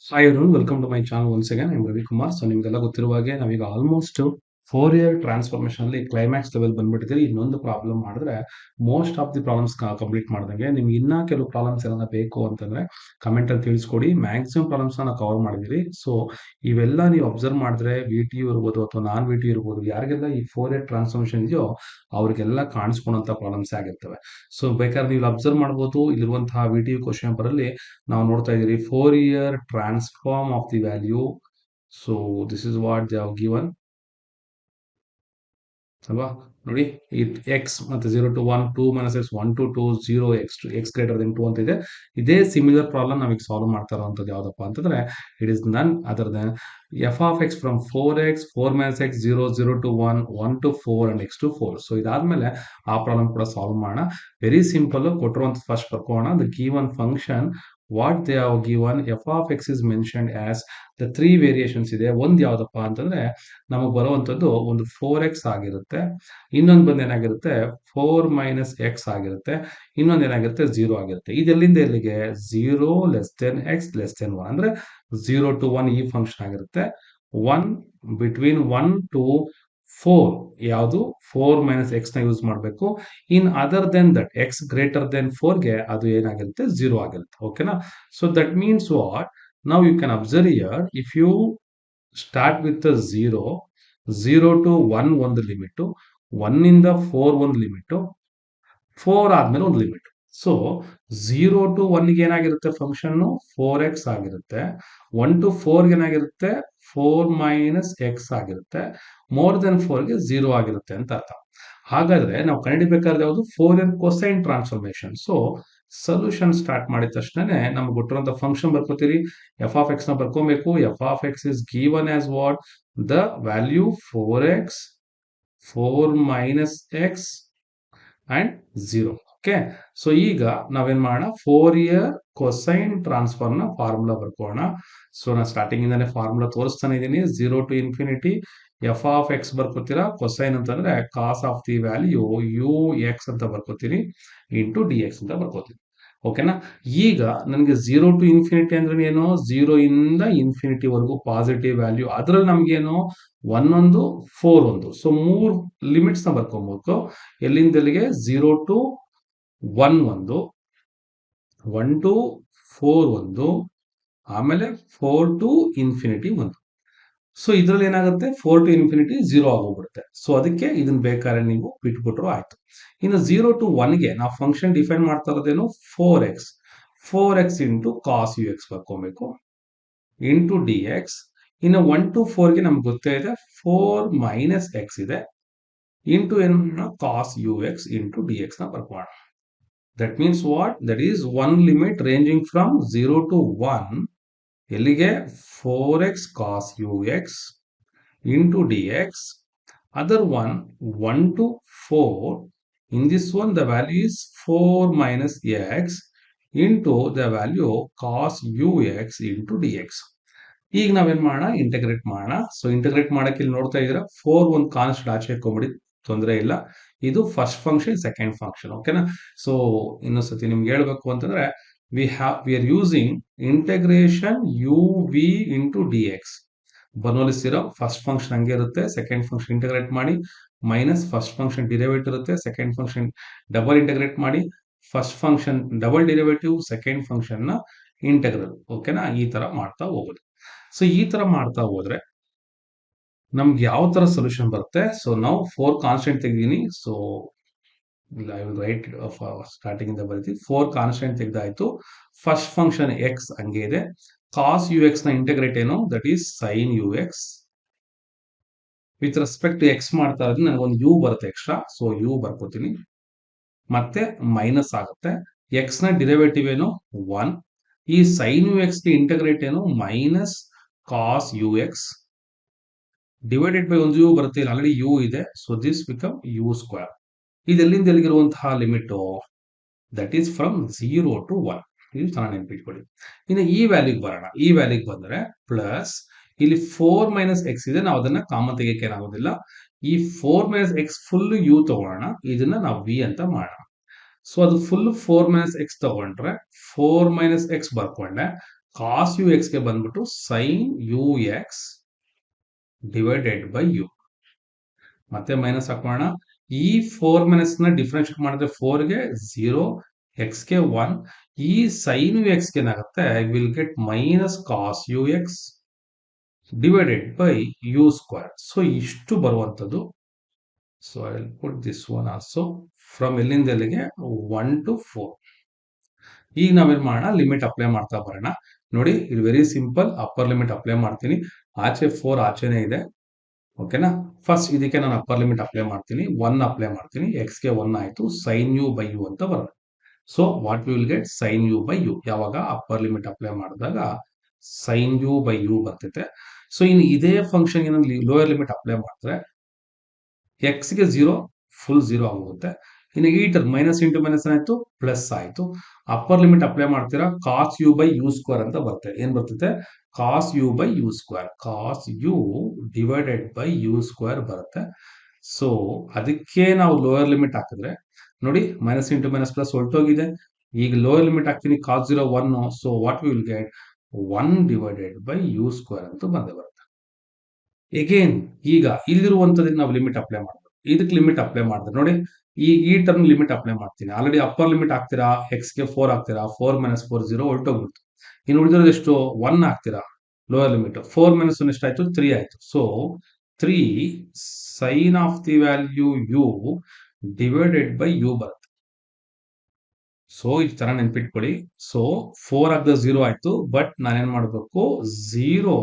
Hi everyone, welcome to my channel once again. I am Ravikumar. So ನಿಮಗೆಲ್ಲ ಗೊತ್ತಿರುವ ಹಾಗೆ ನಾವೀಗ ಆಲ್ಮೋಸ್ಟ್ 4 ಇಯರ್ ಟ್ರಾನ್ಸ್ಫಾರ್ಮೇಶನ್ ಅಲ್ಲಿ ಕ್ಲೈಮ್ಯಾಕ್ಸ್ ಲೆವೆಲ್ ಬಂದ್ಬಿಟ್ಟಿದ್ದೀರಿ. ಇನ್ನೊಂದು ಪ್ರಾಬ್ಲಮ್ ಮಾಡಿದ್ರೆ most of the problems complete ಮಾಡ್ದಂಗೆ. ನಿಮ್ಗೆ ಇನ್ನ ಕೆಲವು ಪ್ರಾಬ್ಲಮ್ಸ್ ಏನಾರ ಬೇಕು ಅಂತಂದ್ರೆ ಕಮೆಂಟ್ ಅಲ್ಲಿ ತಿಳಿಸ್ಕೊಡಿ. ಮ್ಯಾಕ್ಸಿಮಮ್ ಪ್ರಾಬ್ಲಮ್ಸ್ ನಾವು ಕವರ್ ಮಾಡಿದಿರಿ. ಸೊ ಇವೆಲ್ಲ ನೀವು ಅಬ್ಸರ್ವ್ ಮಾಡಿದ್ರೆ ವಿ ಟಿ ಯು ಇರ್ಬೋದು ಅಥವಾ ನಾನ್ ವಿ ಟಿ ಇರ್ಬೋದು, ಯಾರಿಗೆಲ್ಲ ಈ 4 ಇಯರ್ ಟ್ರಾನ್ಸ್ಫಾರ್ಮೇಶನ್ ಇದೆಯೋ ಅವ್ರಿಗೆಲ್ಲ ಕಾಣಿಸ್ಕೊಳಂತ ಪ್ರಾಬ್ಲಮ್ಸ್ ಆಗಿರ್ತವೆ. ಸೊ ಬೇಕಾದ್ರೆ ನೀವು ಅಬ್ಸರ್ವ್ ಮಾಡ್ಬೋದು, ಇಲ್ಲಿರುವಂತಹ V T U question paper ಅಲ್ಲಿ ನಾವು ನೋಡ್ತಾ ಇದ್ದೀರಿ 4 year transform of the value. So this is what they have given ಅಲ್ವಾ. ನೋಡಿ, ಎಕ್ಸ್ ಮತ್ತೆ 0 to 1, 2 minus x, 1 to 2, 0 x greater than 2 ಅಂತ ಇದೆ. ಇದೇ ಸಿಮಿಲರ್ ಪ್ರಾಬ್ಲಮ್ ನಾವೀಗ ಸಾಲ್ವ್ ಮಾಡ್ತಾ ಇರೋಂಥದ್ದು ಯಾವ್ದಪ್ಪ ಅಂತಂದ್ರೆ ಇಟ್ ಇಸ್ ನನ್ other than F of X from 4x, 4 minus x, 0, 0 to 1, 1 to 4 and x to 4. So ಇದಾದ್ಮೇಲೆ ಆ ಪ್ರಾಬ್ಲಮ್ ಕೂಡ ಸಾಲ್ವ್ ಮಾಡೋಣ. Very simple. ಕೊಟ್ಟಿರುವಂತ ಫಸ್ಟ್ ಬರ್ಕೋಣ. The given function what they have given F of X is mentioned as the 3 variations ಇದೆ. ಒಂದ್ ಯಾವ್ದಪ್ಪ ಅಂತಂದ್ರೆ ನಮಗೆ ಬರುವಂತದ್ದು ಒಂದು 4x ಆಗಿರುತ್ತೆ, ಇನ್ನೊಂದು ಬಂದು ಏನಾಗಿರುತ್ತೆ 4 minus x ಆಗಿರುತ್ತೆ, ಇನ್ನೊಂದು ಏನಾಗಿರುತ್ತೆ 0 ಆಗಿರುತ್ತೆ. ಇದೆಲ್ಲಿಂದ ಎಲ್ಲಿಗೆ 0 less than x less than 1 ಅಂದ್ರೆ 0 to 1 ಈ ಫಂಕ್ಷನ್ ಆಗಿರುತ್ತೆ. 1 ಬಿಟ್ವೀನ್ 1 to 4 ಯಾವುದು 4 minus x ನ ಯೂಸ್ ಮಾಡಬೇಕು. In other then that x greater than 4 ಗೆ ಅದು ಏನಾಗಿರುತ್ತೆ 0 ಆಗಿರುತ್ತೆ. ಓಕೆನಾ. So that means what, now you can observe here, if you start with 0, 0 to 1 ಒಂದು ಲಿಮಿಟ್, 1 ಇಂದ 4 ಒಂದು ಲಿಮಿಟ್, 4 ಆದ್ಮೇಲೆ ಒಂದು ಲಿಮಿಟ್. ಸೊ 0 to 1 ಗೆ ಏನಾಗಿರುತ್ತೆ ಫಂಕ್ಷನ್ 4x ಆಗಿರುತ್ತೆ, 1 to 4 ಗೆ ಏನಾಗಿರುತ್ತೆ 4 minus x ಆಗಿರುತ್ತೆ, ಮೋರ್ ದೆನ್ 4 ಗೆ 0 ಆಗಿರುತ್ತೆ ಅಂತ ಅರ್ಥ. ಹಾಗಾದ್ರೆ ನಾವು ಕಂಡುಹಿಡಿಬೇಕಾದ್ರೆ ಯಾವುದು 4n cosine transformation. So solution start ಮಾಡಿದ ತಕ್ಷಣನೇ ನಮ್ಗೆ ಕೊಟ್ಟಿರುವಂತ ಫಂಕ್ಷನ್ ಬರ್ಕೋತೀರಿ. ಎಫ್ ಆಫ್ ಎಕ್ಸ್ ನ ಬರ್ಕೋಬೇಕು. F of X is given as what, the value 4x, 4 minus x and 0. Okay. So ಈಗ ನಾವೇನ್ ಮಾಡೋಣ, 4 year ಕೊಸೈನ್ ಟ್ರಾನ್ಸ್ಫಾರ್ಮ್ ನ ಫಾರ್ಮುಲಾ ಬರ್ಕೋಣ. ಸೊ ನಾನು ಸ್ಟಾರ್ಟಿಂಗ್ ಇಂದಾನೆ ಫಾರ್ಮುಲಾ ತೋರಿಸ್ತಾನೆ ಇದ್ದೀನಿ. 0 to infinity F of X ಬರ್ಕೋತೀರಾ. ಕೊಸೈನ್ ಅಂತಂದ್ರೆ cos of the value U X ಅಂತ ಬರ್ಕೋತೀನಿ, ಇಂಟು ಡಿ ಎಕ್ಸ್ ಅಂತ ಬರ್ಕೋತೀನಿ. ಓಕೆನಾ. ಈಗ ನನಗೆ 0 to infinity ಅಂದ್ರೆ ಏನು, 0 ಇಂದ ಇನ್ಫಿನಿಟಿ ವರೆಗೂ ಪಾಸಿಟಿವ್ ವ್ಯಾಲ್ಯೂ. ಅದ್ರಲ್ಲಿ ನಮ್ಗೇನು 1 ಒಂದು 4 ಒಂದು, ಸೊ 3 ಲಿಮಿಟ್ಸ್ ನ ಬರ್ಕೊಬೇಕು. ಎಲ್ಲಿಂದ ಎಲ್ಲಿಗೆ 0 to 1 ಒಂದು, 1 to 4 ಒಂದು, ಆಮೇಲೆ 4 to infinity ಒಂದು. ಸೊ ಇದ್ರಲ್ಲಿ ಏನಾಗುತ್ತೆ 4 to infinity 0 ಆಗೋಗ್ಬಿಡುತ್ತೆ. ಸೊ ಅದಕ್ಕೆ ಇದನ್ನ ಬೇಕಾದ್ರೆ ನೀವು ಬಿಟ್ಬಿಟ್ರು ಆಯ್ತು. ಇನ್ನು 0 to 1 ಗೆ ನಾವು ಫಂಕ್ಷನ್ ಡಿಫೈನ್ ಮಾಡ್ತಾ ಇರೋದೇನು 4x into cos you x ಬರ್ಕೊಬೇಕು, ಇಂಟು ಡಿ ಎಕ್ಸ್. ಇನ್ನು 1 to 4 ಗೆ ನಮ್ಗೆ ಗೊತ್ತೇ ಇದೆ 4 minus x ಇದೆ, ಇಂಟು ಏನು cos you X into D X ನ ಬರ್ಕೋಣ. That means what, that is one limit ranging from 0 to 1 ಎಲ್ಲಿಗೆ 4x cos ux into dx. Other one 1 to 4. In this one the value is 4 minus x into the value cos ux into dx. ಈಗ ನಾವೇನ್ ಮಾಡೋಣ, integrate ಮಾಡೋಣ. So integrate ಮಾಡಕ್ಕೆ ಇಲ್ಲಿ ನೋಡ್ತಾ ಇದ್ದೀರಾ 4 ಒಂದು ಕಾನ್ಸ್ಟೆಂಟ್ ಆಚೆ ಹಾಕೊಂಬಿಡಿ, ತೊಂದರೆ ಇಲ್ಲ. ಇದು ಫಸ್ಟ್ ಫಂಕ್ಷನ್, ಸೆಕೆಂಡ್ ಫಂಕ್ಷನ್. ಓಕೆನಾ. ಸೊ ಇನ್ನೊಂದ್ಸತಿ ನಿಮ್ಗೆ ಹೇಳ್ಬೇಕು ಅಂತಂದ್ರೆ we are using integration uv into dx. ಬದಲಿಸಿರೋ ಫಸ್ಟ್ ಫಂಕ್ಷನ್ ಹಂಗೆ ಇರುತ್ತೆ, ಸೆಕೆಂಡ್ ಫಂಕ್ಷನ್ ಇಂಟಗ್ರೇಟ್ ಮಾಡಿ, ಮೈನಸ್ ಫಸ್ಟ್ ಫಂಕ್ಷನ್ ಡಿರೈವೇಟಿವ್ ಇರುತ್ತೆ, ಸೆಕೆಂಡ್ ಫಂಕ್ಷನ್ ಡಬಲ್ ಇಂಟಗ್ರೇಟ್ ಮಾಡಿ, first function double derivative, second function ನ ಇಂಟಗ್ರಲ್. ಓಕೆನಾ. ಈ ತರ ಮಾಡ್ತಾ ಹೋಗೋದು. ಸೊ ಈ ತರ ಮಾಡ್ತಾ ಹೋದ್ರೆ ನಮ್ಗೆ ಯಾವ ತರ ಸೊಲ್ಯೂಷನ್ ಬರುತ್ತೆ. ಸೊ ನಾವು 4 ಕಾನ್ಸ್ಟೆಂಟ್ ತೆಗೆದೀನಿ. So I will write starting ಇಂದ ಬರೀತೀವಿ. 4 ಕಾನ್ಸ್ಟೆಂಟ್ ತೆಗೆದಾಯ್ತು. ಫಸ್ಟ್ ಫಂಕ್ಷನ್ ಎಕ್ಸ್ ಹಂಗೆ ಇದೆ. ಕಾಸ್ ಯು ಎಕ್ಸ್ ನ ಇಂಟಗ್ರೇಟ್ ಏನು, that is sine you X. With respect to X ಮಾಡ್ತಾ ಇರೋದು ನನಗೊಂದು ಯು ಬರುತ್ತೆ ಎಕ್ಸ್ಟ್ರಾ, ಸೊ ಯು ಬರ್ಕೋತೀನಿ. ಮತ್ತೆ ಮೈನಸ್ ಆಗುತ್ತೆ. ಎಕ್ಸ್ ನ ಡಿರೈವೇಟಿವ್ ಏನು 1. ಈ ಸೈನ್ ಯು ಎಕ್ಸ್ ಗೆ ಇಂಟಗ್ರೇಟ್ ಏನು minus cos you X divided by ಒಂದು ಯು ಬರುತ್ತೆ. ಇಲ್ಲಿ ಆಲ್ರೆಡಿ ಯು ಇದೆ, so this become U square. ಇದೆಲ್ಲಿಂದ ಎಲ್ಲಿಗಿರುವಂತಹ limit, that is from 0 to 1. ಇದು ಚೆನ್ನಾಗಿ ನೆನ್ಪಿಟ್ಕೊಳ್ಳಿ. ಇನ್ನು ಈ ವ್ಯಾಲ್ಯೂಗೆ ಬರೋಣ. ಈ ವ್ಯಾಲ್ಯೂಗೆ ಬಂದ್ರೆ ಪ್ಲಸ್ ಇಲ್ಲಿ 4 minus x ಇದೆ, ನಾವು ಅದನ್ನ ಕಾಮನ್ ತೆಗೆಯಕ್ಕೆ ಏನಾಗೋದಿಲ್ಲ. ಈ 4 minus x ಫುಲ್ ಯು ತಗೋಣ, ಇದನ್ನ ನಾವು ವಿ ಅಂತ ಮಾಡೋಣ. ಸೊ ಅದು ಫುಲ್ 4 minus x ತಗೊಂಡ್ರೆ 4 minus x ಬರ್ಕೊಂಡೆ, ಕಾಸ್ ಯು ಎಕ್ಸ್ಗೆ ಬಂದ್ಬಿಟ್ಟು sine you X divided by u. ಮತ್ತೆ ಮೈನಸ್ ಹಾಕೋಣ. ಈ 4 ನ ಡಿಫ್ರೆನ್ಶಿಯೇಟ್ ಮಾಡಿದ್ರೆ 4ಗೆ 0, ಎಕ್ಸ್ಗೆ 1. ಈ ಸೈನ್ ಯು ಎಕ್ಸ್ಗೆ ಏನಾಗುತ್ತೆ, will get minus cos you X divided by you square. So ಇಷ್ಟು ಬರುವಂಥದ್ದು. So I will put this one also from ಎಲ್ಲಿಂದ ಎಲ್ಲಿಗೆ 1 to 4. ಈಗ ನಾವೇನ್ ಮಾಡೋಣ, ಲಿಮಿಟ್ ಅಪ್ಲೈ ಮಾಡ್ತಾ ಬರೋಣ. ನೋಡಿ, ಇದು very simple. Upper limit apply ಮಾಡ್ತೀನಿ. ಆಚೆ 4 ಆಚೆನೇ ಇದೆ. ಓಕೆನಾ. ಫಸ್ಟ್ ಇದಕ್ಕೆ ನಾನು ಅಪ್ಪರ್ ಲಿಮಿಟ್ ಅಪ್ಲೈ ಮಾಡ್ತೀನಿ. 1 ಅಪ್ಲೈ ಮಾಡ್ತೀನಿ. ಎಕ್ಸ್ಗೆ 1 ಆಯ್ತು. ಸೈನ್ ಯು ಬೈ ಯು ಅಂತ ಬರುತ್ತೆ. So what will get sine u by u. ಯಾವಾಗ ಅಪ್ಪರ್ ಲಿಮಿಟ್ ಅಪ್ಲೈ ಮಾಡಿದಾಗ ಸೈನ್ ಯು ಬೈ ಯು ಬರ್ತೈತೆ. ಸೊ ಇನ್ನು ಇದೇ ಫಂಕ್ಷನ್ ಲೋಯರ್ ಲಿಮಿಟ್ ಅಪ್ಲೈ ಮಾಡಿದ್ರೆ ಎಕ್ಸ್ಗೆ 0 ಫುಲ್ 0 ಆಗೋಗುತ್ತೆ. ಇನ್ನು ಈ ಟರ್ಮ್ ಮೈನಸ್ ಇಂಟು ಮೈನಸ್ ಆಯ್ತು, ಪ್ಲಸ್ ಆಯ್ತು. ಅಪ್ಪರ್ ಲಿಮಿಟ್ ಅಪ್ಲೈ ಮಾಡ್ತೀರಾ, cos you by you square ಅಂತ ಬರುತ್ತೆ. ಏನ್ ಬರ್ತೈತೆ, cos you by you square, cos you divided by you square ಬರುತ್ತೆ. ಸೊ ಅದಕ್ಕೆ ನಾವು ಲೋಯರ್ ಲಿಮಿಟ್ ಹಾಕಿದ್ರೆ ನೋಡಿ, ಮೈನಸ್ ಇಂಟು ಮೈನಸ್ ಪ್ಲಸ್ ಹೊರಟೋಗಿದೆ. ಈಗ ಲೋಯರ್ ಲಿಮಿಟ್ ಹಾಕ್ತೀನಿ, cos 0 1. So what will get 1 divided by you square ಅಂತ ಬಂದೇ ಬರುತ್ತೆ. ಎಗೇನ್ ಈಗ ಇಲ್ಲಿರುವಂತದಕ್ಕೆ ನಾವು ಲಿಮಿಟ್ ಅಪ್ಲೈ ಮಾಡಬೇಕು. ಇದಕ್ಕೆ ಲಿಮಿಟ್ ಅಪ್ಲೈ ಮಾಡಿದ್ರೆ ನೋಡಿ, ಈ ಟರ್ಮ್ ಲಿಮಿಟ್ ಅಪ್ಲೈ ಮಾಡ್ತೀನಿ. ಆಲ್ರೆಡಿ ಅಪ್ಪರ್ ಲಿಮಿಟ್ ಹಾಕ್ತೀರಾ, ಎಕ್ಸ್ಗೆ 4 ಹಾಕ್ತೀರಾ, 4 - 4 0 ಹೊರಟೋಗ್ಬಿಡ್ತು. ಇನ್ನು ಉಳಿದಿರೋದು ಎಷ್ಟು, 1 ಹಾಕ್ತೀರಾ ಲೋಯರ್ ಲಿಮಿಟ್. 4 - 1 ಎಷ್ಟಾಯ್ತು, 3 ಆಯ್ತು. So 3 sine of the value u divided by u ಬರುತ್ತೆ. ಸೊ ಈ ತರ ನೆನ್ಪಿಟ್ಕೊಳ್ಳಿ. ಸೊ 4 ಆಗದ 0 ಆಯ್ತು. ಬಟ್ ನಾನೇನ್ ಮಾಡಬೇಕು, 0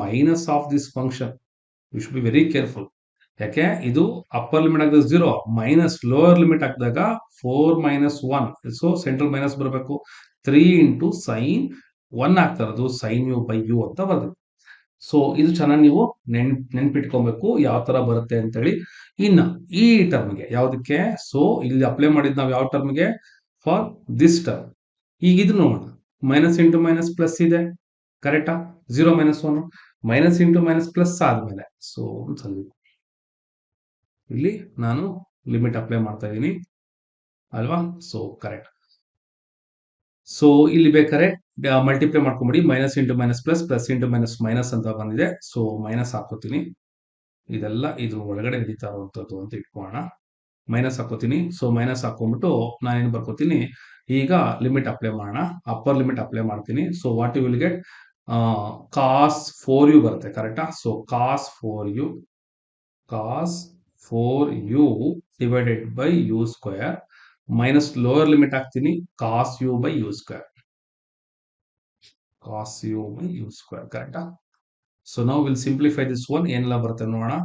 minus of this function. You should be very careful. ಯಾಕೆ, ಇದು ಅಪ್ಪರ್ ಲಿಮಿಟ್ ಹಾಕಿದಾಗ 0 ಮೈನಸ್ ಲೋವರ್ ಲಿಮಿಟ್ ಹಾಕಿದಾಗ 4 - 1. ಸೊ ಸೆಂಟ್ರಲ್ ಮೈನಸ್ ಬರಬೇಕು. 3 ಇಂಟು ಸೈನ್ 1 ಆಗ್ತಾ ಇರೋದು ಸೈನ್ ಯು ಬೈ ಯು ಅಂತ ಬರ್ತದೆ. ಸೊ ಇದು ಚೆನ್ನಾಗಿ ನೀವು ನೆನ್ಪಿಟ್ಕೊಬೇಕು ಯಾವ ತರ ಬರುತ್ತೆ ಅಂತೇಳಿ. ಇನ್ನ ಈ ಟರ್ಮ್ಗೆ ಯಾವ್ದಕ್ಕೆ, ಸೊ ಇಲ್ಲಿ ಅಪ್ಲೈ ಮಾಡಿದ್ ನಾವು ಯಾವ ಟರ್ಮ್ಗೆ, ಫಾರ್ ದಿಸ್ ಟರ್ಮ್. ಈಗ ಇದು ನೋಡೋಣ, ಮೈನಸ್ ಇಂಟು ಮೈನಸ್ ಪ್ಲಸ್ ಇದೆ, ಕರೆಕ್ಟಾ. 0 - 1 ಮೈನಸ್ ಇಂಟು ಮೈನಸ್ ಪ್ಲಸ್ ಆದ್ಮೇಲೆ ಸೊ ಇಲ್ಲಿ ನಾನು ಲಿಮಿಟ್ ಅಪ್ಲೈ ಮಾಡ್ತಾ ಇದ್ದೀನಿ ಅಲ್ವಾ. So correct. ಸೊ ಇಲ್ಲಿ ಬೇಕಾದ್ರೆ ಮಲ್ಟಿಪ್ಲೈ ಮಾಡ್ಕೊಂಬಿಡಿ. Minus into minus plus, plus into minus minus ಅಂತ ಬಂದಿದೆ. ಸೊ ಮೈನಸ್ ಹಾಕೋತೀನಿ. ಇದೆಲ್ಲ ಇದು ಒಳಗಡೆ ನಡೀತಾ ಇರುವಂತದ್ದು ಅಂತ ಇಟ್ಕೋಣ. ಮೈನಸ್ ಹಾಕೋತೀನಿ. ಸೊ ಮೈನಸ್ ಹಾಕೊಂಡ್ಬಿಟ್ಟು ನಾನೇನು ಬರ್ಕೋತೀನಿ, ಈಗ ಲಿಮಿಟ್ ಅಪ್ಲೈ ಮಾಡೋಣ. ಅಪ್ಪರ್ ಲಿಮಿಟ್ ಅಪ್ಲೈ ಮಾಡ್ತೀನಿ. So what you will get, cos 4u ಬರುತ್ತೆ, ಕರೆಕ್ಟಾ. ಸೊ cos 4u, cos 4u divided by you square minus lower limit ಹಾಕ್ತೀನಿ, cos you by you square, cos you by you square, ಕರೆಕ್ಟಾ. So ನಾವು will simplify this one. ಏನೆಲ್ಲ ಬರುತ್ತೆ ನೋಡೋಣ.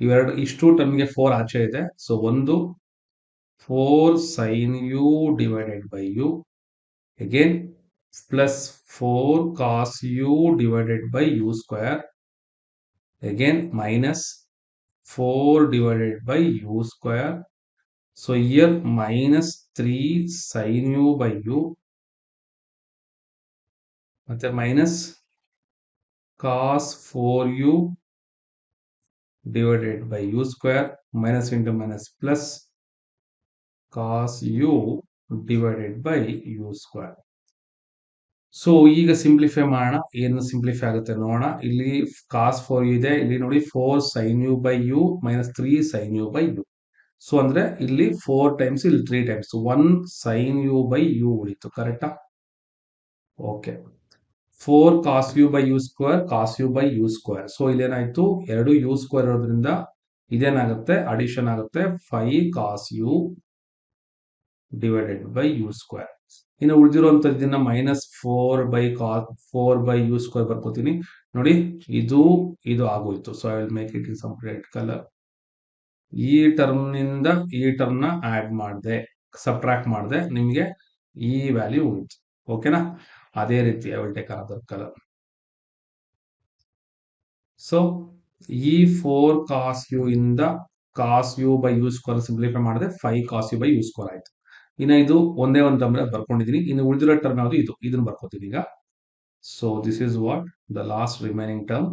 ಇವೆರಡು ಇಷ್ಟು ಟರ್ಮ್ಗೆ 4 ಆಚೆ ಇದೆ. ಸೊ ಒಂದು 4 sine u divided by u, again plus 4 cos you divided by you square, again minus 4 divided by u square. So here minus 3 sin u by u, ಮತ್ತೆ minus cos 4u divided by u square, minus into minus plus cos u divided by u square. So ಈಗ simplify ಮಾಡೋಣ. ಏನು simplify ಆಗುತ್ತೆ ನೋಡೋಣ. ಇಲ್ಲಿ ಕಾಸ್ 4 ಇದೆ, ಇಲ್ಲಿ ನೋಡಿ 4 sine u by u minus 3 sine u by u. So ಅಂದ್ರೆ ಇಲ್ಲಿ 4 ಟೈಮ್ಸ್, ಇಲ್ಲಿ 3 times, 1 sine u by u ಉಳಿತು, ಕರೆಕ್ಟಾ. Okay. 4 cos you by you square, cos you by you square. So ಇಲ್ಲೇನಾಯ್ತು, 2 ಯು ಸ್ಕ್ವೇರ್ ಇರೋದ್ರಿಂದ ಇದೇನಾಗುತ್ತೆ, ಅಡಿಷನ್ ಆಗುತ್ತೆ. 5 cos you divided by you square. ಇನ್ನು ಉಳಿದಿರುವಂತದ್ದನ್ನ ಮೈನಸ್ 4 ಬೈ ಯು ಸ್ಕ್ವೇರ್ ಬರ್ಕೋತೀನಿ. ನೋಡಿ, ಇದು ಆಗೋಯ್ತು. So I will make it in some red colour. ಈ ಟರ್ಮ್ ನಿಂದ ಈ ಟರ್ಮ್ ನ ಆಡ್ ಮಾಡಿದೆ, ಸಬ್ಟ್ರಾಕ್ಟ್ ಮಾಡಿದೆ, ನಿಮಗೆ ಈ ವ್ಯಾಲ್ಯೂ ಉಳಿತು. ಓಕೆನಾ. ಅದೇ ರೀತಿ I will take another colour. So ಈ 4 ಕಾಸ್ ಯು ಇಂದ cos you by you square simplify ಮಾಡಿದೆ, 5 cos you by you square ಆಯ್ತು. ಇನ್ನು ಇದು ಒಂದೇ ಒಂದು ಟರ್ಮ್ ಬರ್ಕೊಂಡಿದ್ದೀನಿ. ಇನ್ನು ಉಳಿದಿರೋ ಟರ್ಮ್ ಯಾವುದು, ಇದನ್ನ ಬರ್ಕೋತೀನಿ ಈಗ. So this is what the last remaining term,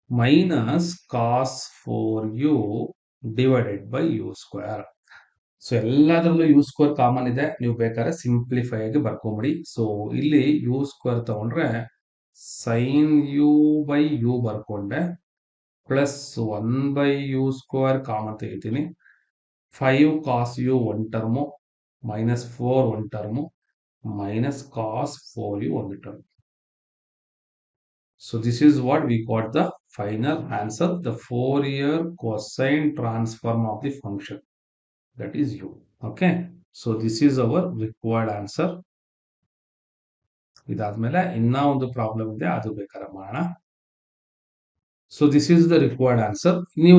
minus cos 4u divided by you square. So ಎಲ್ಲದರಲ್ಲೂ ಯು ಸ್ಕ್ವೇರ್ ಕಾಮನ್ ಇದೆ, ನೀವು ಬೇಕಾದ್ರೆ ಸಿಂಪ್ಲಿಫೈ ಆಗಿ ಬರ್ಕೊಂಬಿಡಿ. ಸೊ ಇಲ್ಲಿ ಯು ಸ್ಕ್ವೇರ್ ತಗೊಂಡ್ರೆ ಸೈನ್ ಯು ಬೈ ಯು ಬರ್ಕೊಂಡೆ, ಪ್ಲಸ್ 1/u² ಕಾಮನ್ ತೆಗಿತೀನಿ, 5 cos u one term, minus 4 one term, minus cos 4u ಒಂದು term. So this is what we got the final answer, the Fourier cosine transform of the function, that is u. Okay, so this is our required answer. ಇದಾದ್ಮೇಲೆ ಇನ್ನ ಒಂದು problem ಇದೆ, ಅದು ಬೇಕಾದ್ರೆ ಮಾಡೋಣ. So this is the required answer. ನೀವು